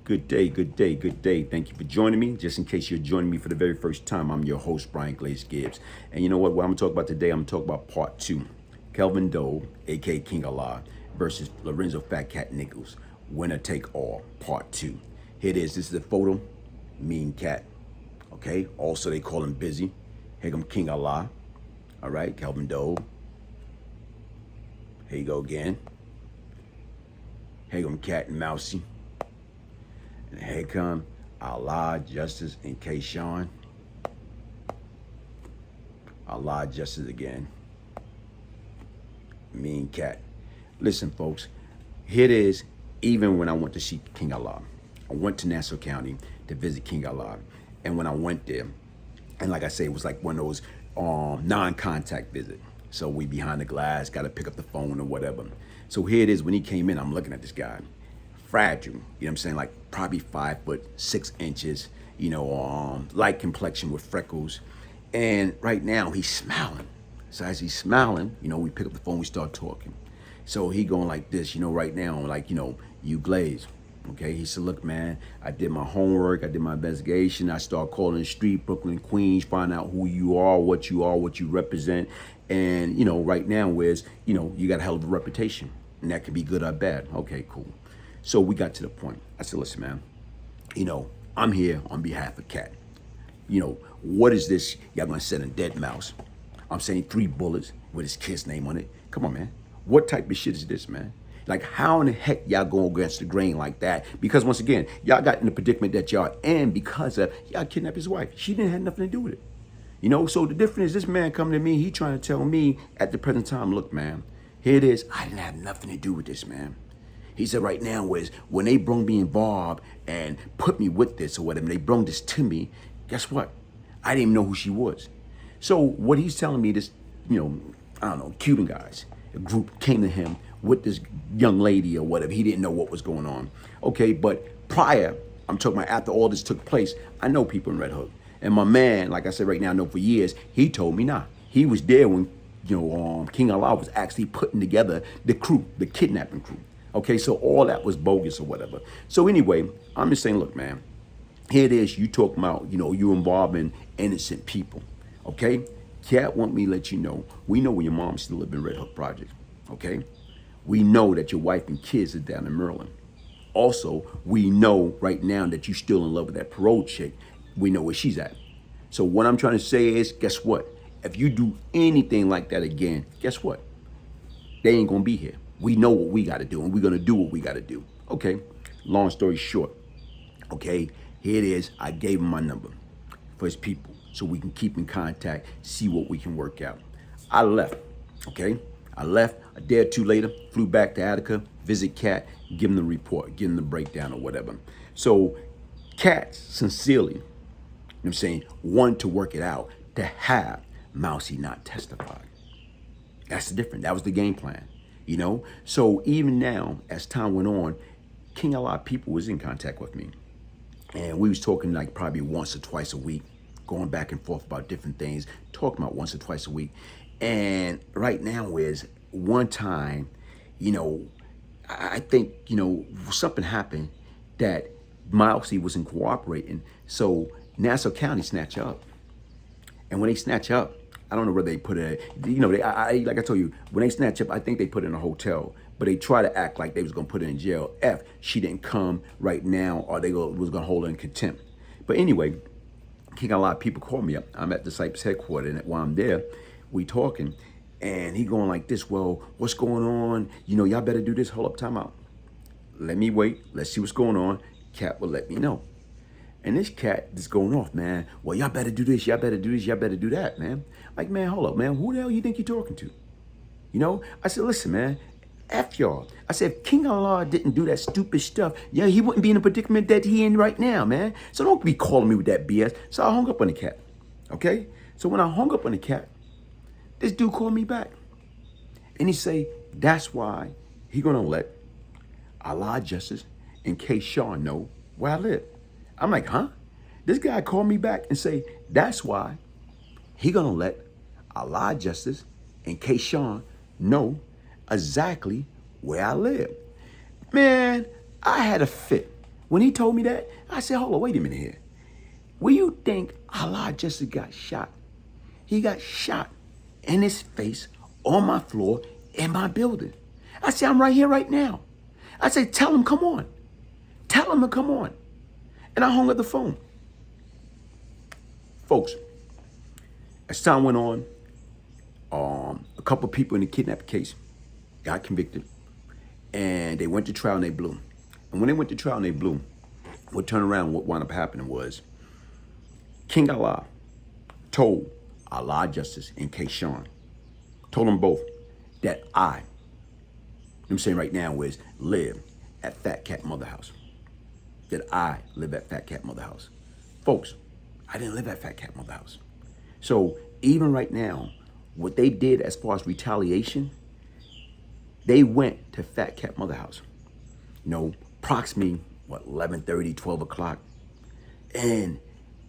Good day, good day, good day. Thank you for joining me. Just in case you're joining me for the very first time, I'm your host, Brian Glaze Gibbs. And you know what I'm going to talk about today? I'm going to talk about part two. Kelvin Doe, a.k.a. King Allah, versus Lorenzo Fat Cat Nichols. Winner take all, part two. Here it is. This is a photo. Mean cat. Okay? Also, they call him Busy. Here come King Allah. All right? Kelvin Doe. Here you go again. Here come Cat and Mousy. And here come Allah, Justice, and Kayshawn. Allah, Justice again. Mean cat. Listen, folks, here it is. Even when I went to see King Allah, I went to Nassau County to visit King Allah. And when I went there, and like I say, it was like one of those non-contact visits. So we behind the glass, got to pick up the phone or whatever. So here it is. When he came in, I'm looking at this guy. Fragile, you know what I'm saying? Like probably 5'6", light complexion with freckles. And right now he's smiling. So as he's smiling, we pick up the phone, we start talking. So he going like this, right now, like, you Glaze. Okay, he said, look, man, I did my homework, I did my investigation, I started calling the street, Brooklyn, Queens, find out who you are, what you represent. And, right now is, you got a hell of a reputation. And that could be good or bad. Okay, cool. So we got to the point. I said, listen, man, I'm here on behalf of Cat. What is this? Y'all gonna send a dead mouse. I'm saying 3 bullets with his kid's name on it. Come on, man. What type of shit is this, man? Like, how in the heck y'all go against the grain like that? Because once again, y'all got in the predicament that y'all in because of y'all kidnapped his wife. She didn't have nothing to do with it. So the difference is this man coming to me, he trying to tell me at the present time, look, man, here it is. I didn't have nothing to do with this, man. He said right now is when they brung me involved and put me with this or whatever, they brung this to me, guess what? I didn't even know who she was. So what he's telling me, this, Cuban guys, a group came to him with this young lady or whatever. He didn't know what was going on. Okay, but prior, I'm talking about after all this took place, I know people in Red Hook. And my man, like I said right now, I know for years, he told me, nah, he was there when, King Allah was actually putting together the crew, the kidnapping crew. Okay, so all that was bogus or whatever. So anyway, I'm just saying, look, man, here it is. You talking about, you involving innocent people. Okay, Cat want me to let you know, we know where your mom still live in Red Hook Project. Okay, we know that your wife and kids are down in Maryland. Also, we know right now that you still in love with that parole chick. We know where she's at. So what I'm trying to say is, guess what? If you do anything like that again, guess what? They ain't gonna be here. We know what we got to do, and we're going to do what we got to do. Okay, long story short, okay, here it is. I gave him my number for his people so we can keep in contact, see what we can work out. I left, okay? I left. A day or two later, flew back to Attica, visit Cat, give him the report, give him the breakdown or whatever. So Cat sincerely, I'm saying, wanted to work it out to have Mousy not testify. That's the difference. That was the game plan. So even now, as time went on, King Allah people was in contact with me. And we was talking like probably once or twice a week, going back and forth about different things, talking about once or twice a week. And right now is one time, I think, something happened that Mousy wasn't cooperating. So Nassau County snatched her up. And when they snatch her up, I don't know where they put it. Like I told you, when they snatch up, I think they put it in a hotel. But they try to act like they was gonna put her in jail if she didn't come right now, or they was gonna hold her in contempt. But anyway, King, a lot of people call me up. I'm at the Cypress headquarters, and while I'm there, we talking, and he going like this. Well, what's going on? Y'all better do this. Hold up, time out. Let me wait. Let's see what's going on. Cat will let me know. And this cat is going off, man. Well, y'all better do this, y'all better do this, y'all better do that, man. Like, man, hold up, man. Who the hell you think you're talking to? I said, listen, man, F y'all. I said, if King Allah didn't do that stupid stuff, yeah, he wouldn't be in the predicament that he in right now, man. So don't be calling me with that BS. So I hung up on the cat, okay? So when I hung up on the cat, this dude called me back. And he say, that's why he gonna let Allah Justice and Kayshawn know where I live. I'm like, huh? This guy called me back and say, that's why he gonna let Allah Justice and Kayshawn know exactly where I live. Man, I had a fit. When he told me that, I said, hold on, wait a minute here. Where you think Allah just got shot? He got shot in his face on my floor in my building. I said, I'm right here right now. I said, tell him, come on. Tell him to come on. And I hung up the phone. Folks, as time went on, a couple people in the kidnapping case got convicted. And they went to trial and they blew. And when they went to trial and they blew, what turned around, what wound up happening was King Allah told Allah Justice and Kayshawn, told them both that I'm saying right now is live at Fat Cat Mother House. That I live at Fat Cat Mother House. Folks, I didn't live at Fat Cat Mother House. So even right now, what they did as far as retaliation, they went to Fat Cat Mother House. You know, approximately, 11:30, 12 o'clock. And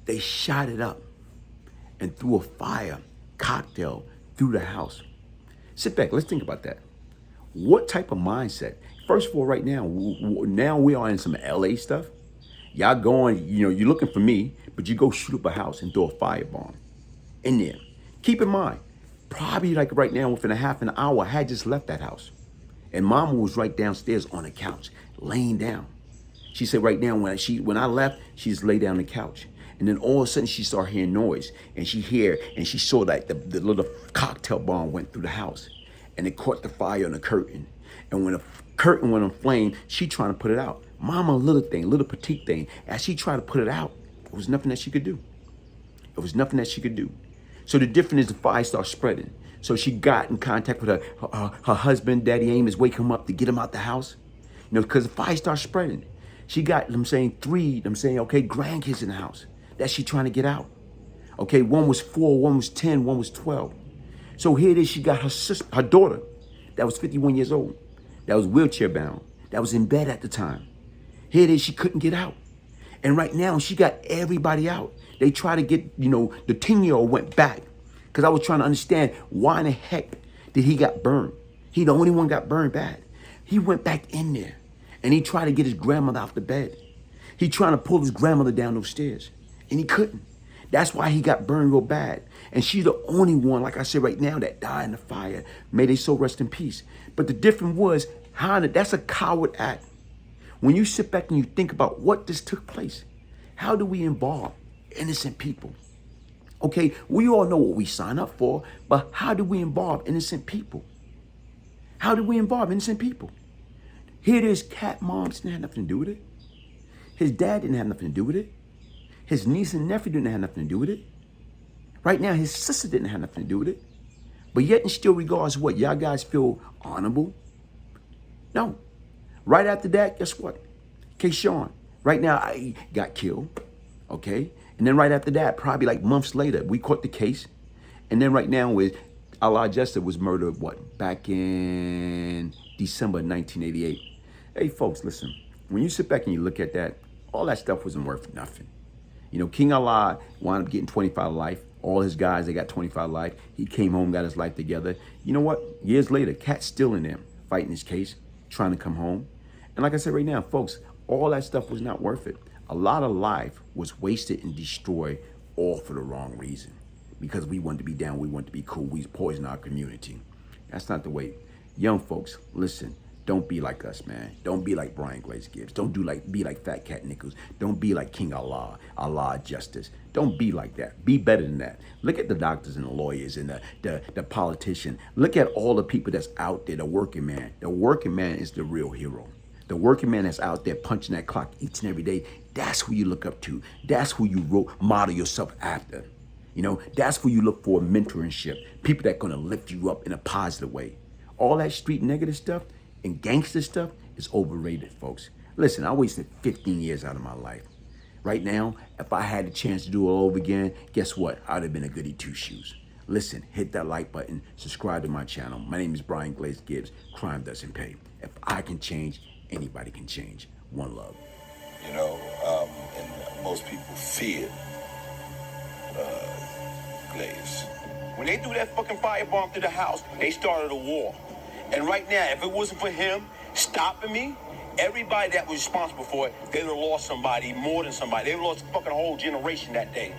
they shot it up and threw a fire cocktail through the house. Sit back, let's think about that. What type of mindset? First of all, right now we are in some LA stuff. Y'all going, you're looking for me, but you go shoot up a house and throw a firebomb in there. Keep in mind, probably like right now, within a half an hour, I had just left that house. And Mama was right downstairs on the couch, laying down. She said right now, when I left, she just lay down on the couch. And then all of a sudden she started hearing noise. And she saw that the little cocktail bomb went through the house. And it caught the fire on the curtain. And when the curtain went on flame, she trying to put it out. Mama, little petite thing. As she tried to put it out, there was nothing that she could do. It was nothing that she could do. So the difference is the fire started spreading. So she got in contact with her husband, Daddy Amos, wake him up to get him out the house. Because the fire started spreading. She got, okay, grandkids in the house that she trying to get out. Okay, one was 4, one was 10, one was 12. So here it is, she got her daughter that was 51 years old, that was wheelchair bound, that was in bed at the time. Here it is, she couldn't get out. And right now, she got everybody out. They try to get, the 10-year-old went back. Because I was trying to understand why in the heck did he got burned. He the only one got burned bad. He went back in there and he tried to get his grandmother out the bed. He trying to pull his grandmother down those stairs and he couldn't. That's why he got burned real bad. And she's the only one, like I said right now, that died in the fire. May they so rest in peace. But the difference was, that's a coward act. When you sit back and you think about what this took place, how do we involve innocent people? Okay, we all know what we sign up for, but how do we involve innocent people? How do we involve innocent people? Here it is, Cat mom didn't have nothing to do with it. His dad didn't have nothing to do with it. His niece and nephew didn't have nothing to do with it. Right now, his sister didn't have nothing to do with it. But yet in still regards, what? Y'all guys feel honorable? No. Right after that, guess what? Kayshawn. Right now, I got killed. Okay? And then right after that, probably like months later, we caught the case. And then right now, with Allah Justice was murdered, back in December 1988. Hey, folks, listen. When you sit back and you look at that, all that stuff wasn't worth nothing. King Allah wound up getting 25 life. All his guys, they got 25 life. He came home, got his life together. You know what? Years later, Cat's still in there fighting his case, trying to come home. And like I said right now, folks, all that stuff was not worth it. A lot of life was wasted and destroyed all for the wrong reason. Because we wanted to be down, we wanted to be cool, we poisoned our community. That's not the way. Young folks, listen, don't be like us, man. Don't be like Glaze Gibbs. Don't be like Fat Cat Nichols. Don't be like King Allah, Allah Justice. Don't be like that. Be better than that. Look at the doctors and the lawyers and the politician. Look at all the people that's out there, the working man. The working man is the real hero. The working man that's out there punching that clock each and every day. That's who you look up to. That's who you model yourself after. That's who you look for mentorship. People that gonna lift you up in a positive way. All that street negative stuff and gangster stuff is overrated, folks. Listen, I wasted 15 years out of my life. Right now, if I had the chance to do it all over again, guess what? I'd have been a goody two-shoes. Listen, hit that like button, subscribe to my channel. My name is Glaze Gibbs. Crime doesn't pay. If I can change, anybody can change. One love. And most people fear Glaze. When they threw that fucking firebomb through the house, they started a war. And right now, if it wasn't for him stopping me everybody that was responsible for it, they would have lost somebody, more than somebody. They would have lost a fucking whole generation that day.